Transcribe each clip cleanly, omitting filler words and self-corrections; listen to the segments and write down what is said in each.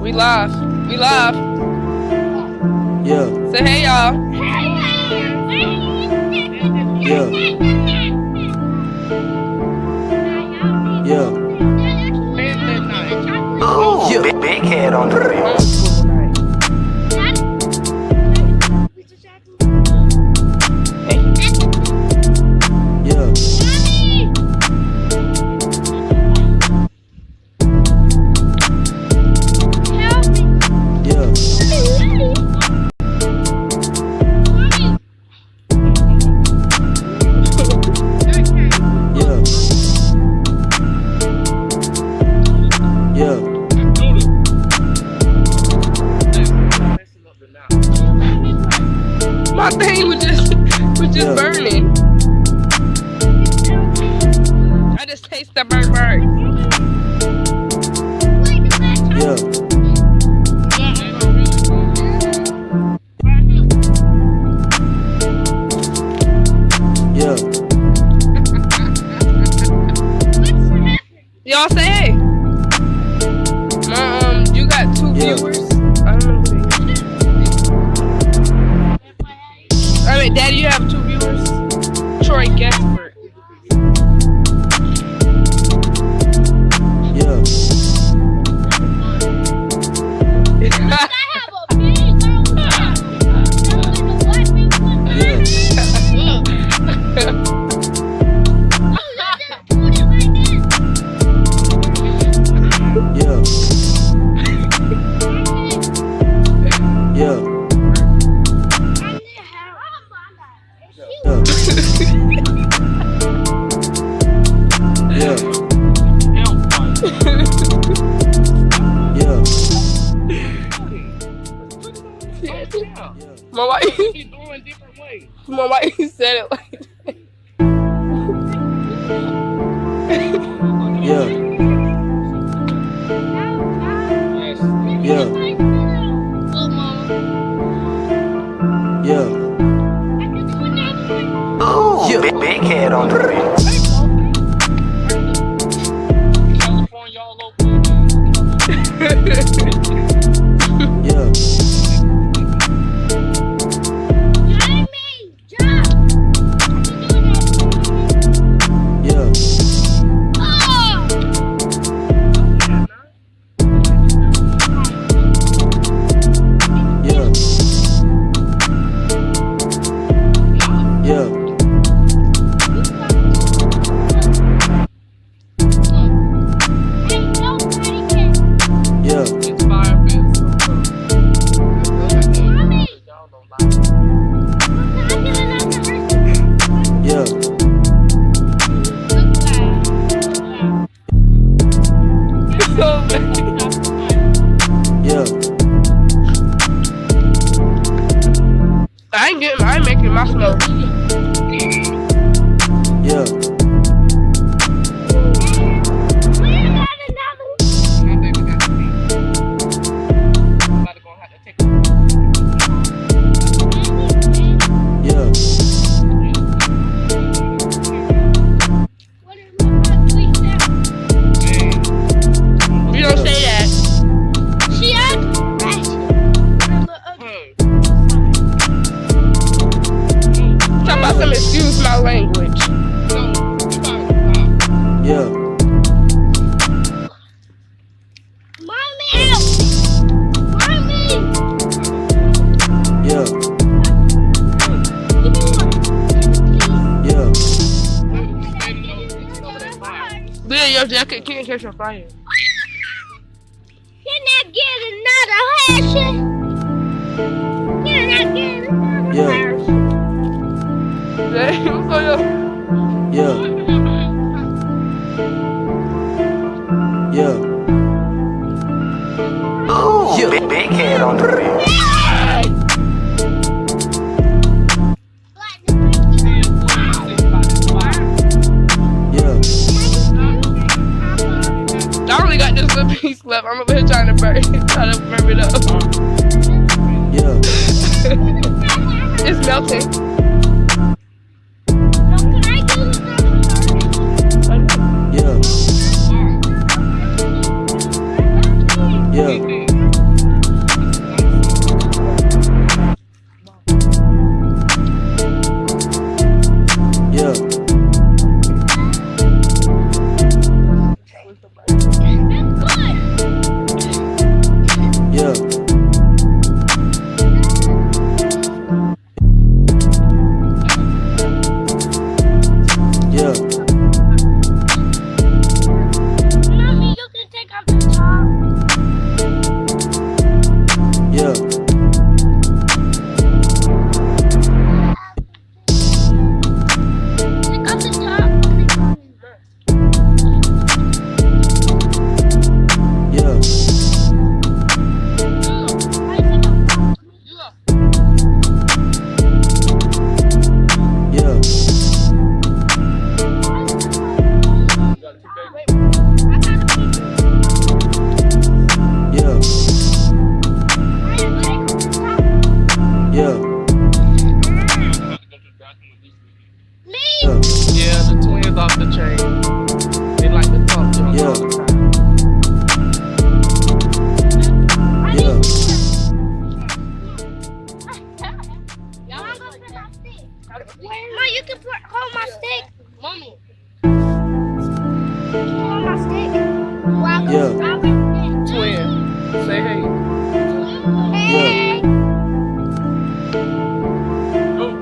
We live. We live. Yeah. Say hey, y'all. Yeah. Yeah. Oh, yeah. Big head on the rim. Yeah. My thing was just burning. I just taste the burn. Yeah. Yeah. Y'all say hey. You got 2 viewers. I don't know who they are. I mean, Daddy, you have 2 viewers. Troy Gaspard. Yeah. Mom, why you said it like that? Yeah. Yeah. Yeah. Oh, yeah. Big head on the rim. Yeah. I ain't making my smoke. Yeah. You don't say that. Talk about some excuse my language. Yeah. Yeah. Yeah, your jacket can't catch on fire. Can I get another Hershey? Can I get another Hershey? Yeah. Yeah. Oh, yeah. Big head on the rim. left. I'm over here trying to warm it up. Yeah. It's melting. Can I do Yeah. Yeah. Yeah. Yeah. Yeah. Mommy, you can take off the top. Yeah. Take off the top. Yeah. Yeah. Yeah. Yeah. Yeah. Yeah, the twins off the chain. They like to talk junk Yeah. all the time. Yeah. Mom, you can hold my stick. Mommy. Hold my stick. Yeah. Twin. Say hey. Yeah.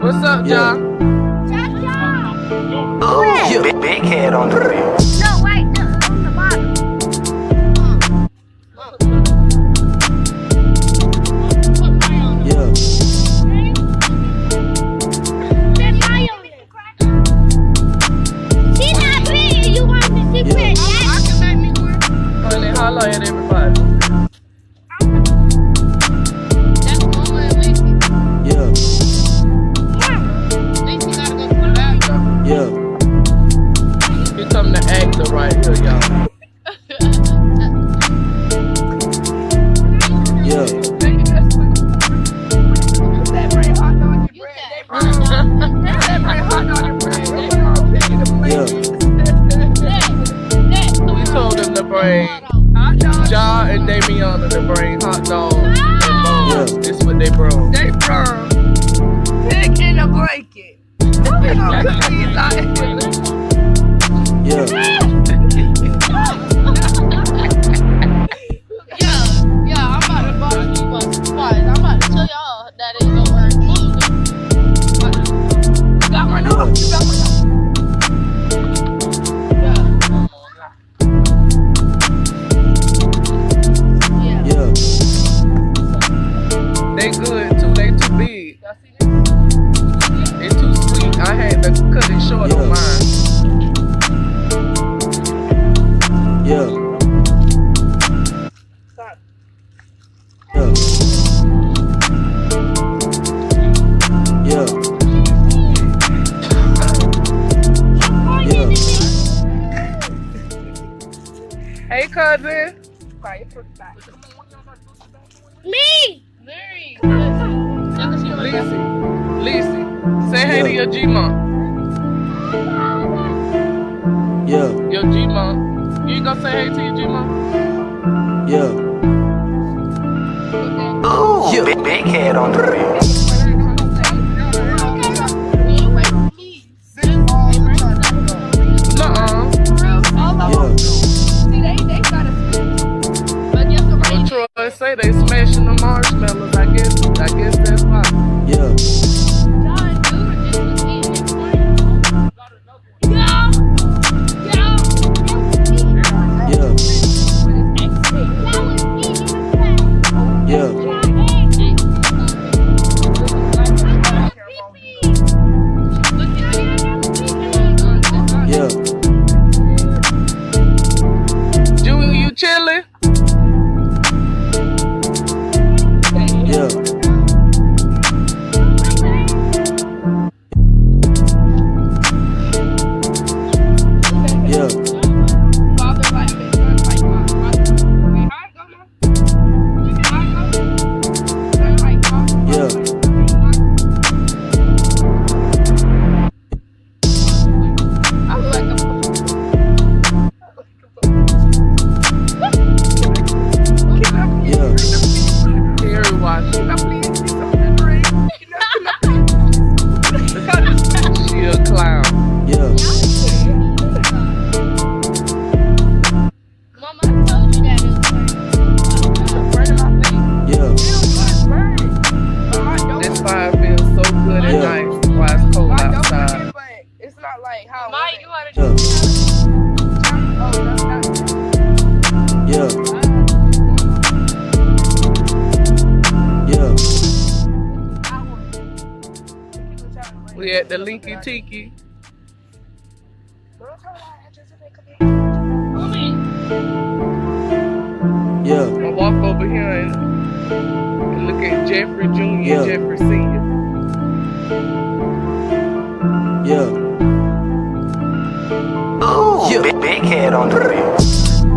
What's up, Yeah. John? Ooh, big head on the rim. No, wait, on the bottom. Yeah. There's eye on it. She's not big. You want to see Yeah. red? I can make me one. Honey, holla at everybody. That's Mama and Lacey. Yeah. Lacey gotta go put it out. Yeah. Get something to actor right here, y'all. Yeah. Yeah. We told them to bring Ja and Damiana to bring hot dog and bones. Yeah. This is what they brought. They brought pig in a blanket. We gonna cook these out here. Yeah. Yeah, I'm about to box you up twice. I'm about to tell y'all that it don't work. Got one Yeah. off. Got one off. Yeah. They good too. They too big. They too sweet. I had to cut it short on Yeah. mine. Yeah. Yeah. Yeah. Yeah. Hey, cousin. Me. Lacey, say hey to Yeah. your G-Mom. Yeah. Your G-Mom. You ain't gonna say hey to your G-Mom? Yeah. Ooh, big head on the rim. Nuh-uh. Yeah. What Troy say they smashing the marshmallows. I guess that's why. Yeah. Yeah. Yeah. shot like how? Mike, you wanna Yeah. Oh, that's not. Yeah. Yeah. We at the Linky Tiki. Yeah. I walk over here and look at Jeffrey Jr. Yeah. and Jeffrey Sr. Yeah. Ooh, big head on the real.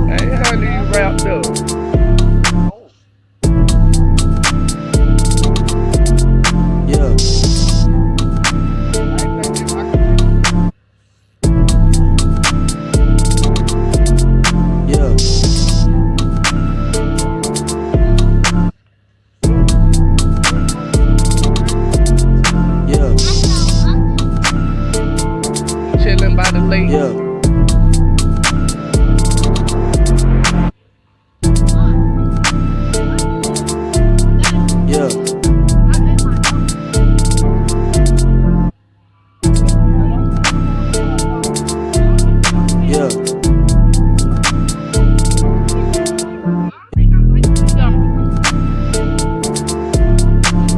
Hey, honey, you wrapped up. Yeah. Yeah. Yeah. Chilling by the lake. Yeah. Yeah. Yeah.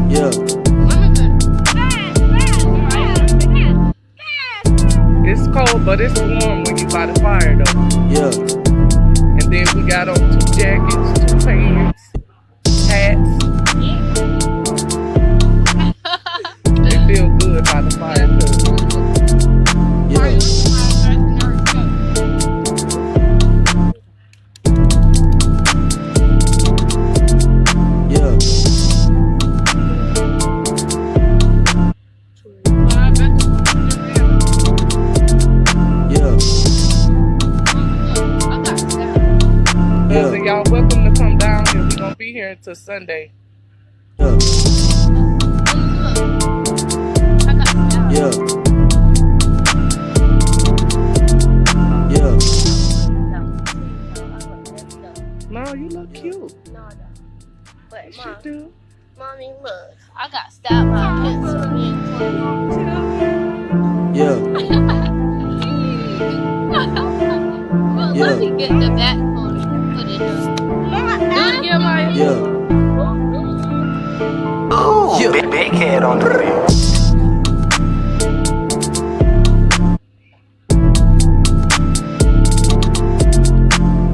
Yeah. It's cold, but it's warm when you by the fire, though. Yeah. And then we got on 2 jackets, 2 pants, hats. It feel good by the fire, too. Yeah. Yeah. Yeah. Cousin, y'all welcome to come down here. We're gonna be here until Sunday. Yeah. Yeah. Yeah. No, you look cute. But Yes, you do. mommy, look. I got stabbed by a pencil being Yeah. Well, Yeah. let me get the back footage up. Look at my Yeah. Ooh, big head on the real.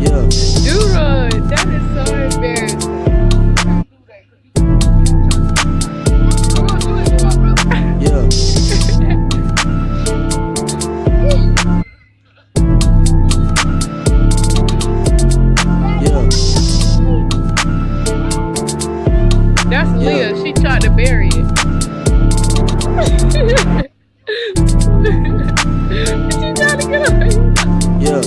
Yeah. Dude, that is so embarrassing. Yeah. Yeah. That's Yeah. Leah. She tried to bury it. She tried to get away. Yeah.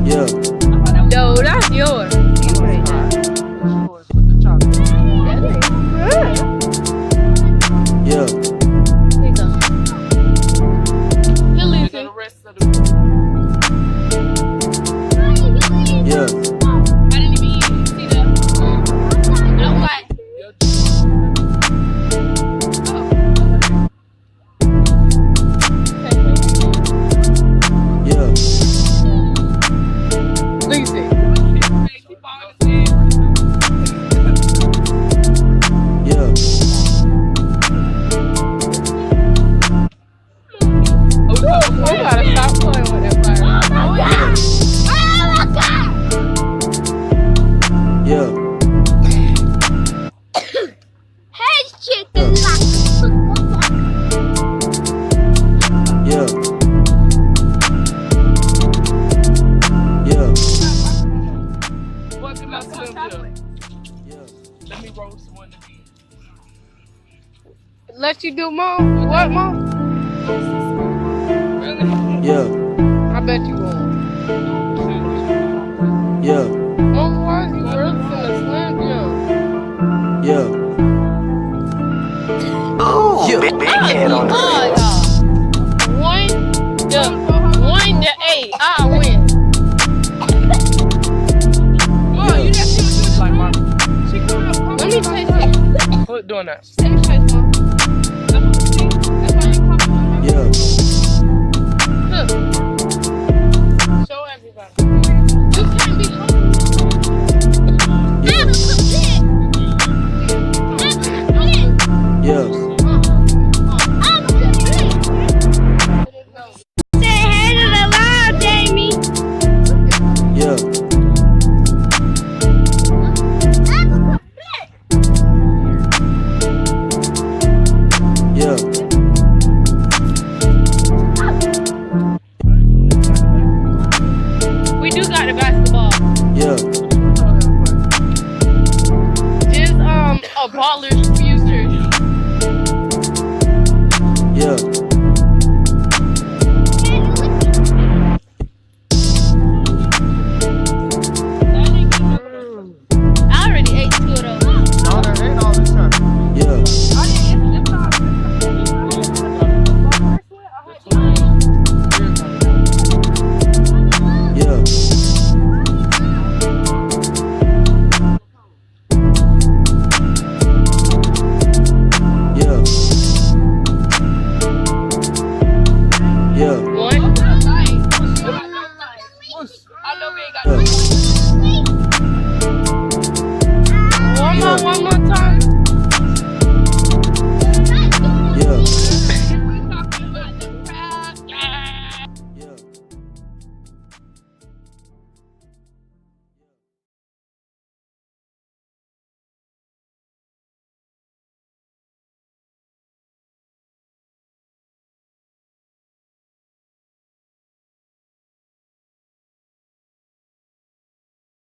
Yeah. No, that's yours. Yeah. Here you go. Here, Lisa. The rest of the Yeah. I didn't even eat it. See that? I'm like, Yeah. Lisa. Yeah. We gotta stop playing with that fire. Yeah. Hey, chicken. Yeah. Yeah. What can I tell you? Yeah. Let me roast one to me. Let you do more? What more? Really? Yeah. I bet you won't. Yeah. Otherwise, you really finna slam jump. Yeah. Ooh, big head on the real. y'all. 1 to 8. I win. Oh, you just like my. She coming up. doing that. Take a face, Mom. That's why you come. Yeah. Look. Show everybody. You can't be home. Yeah. Say hey to the live, Jamie. Yeah. Yeah. We do got the basketball. Yeah. Just a baller's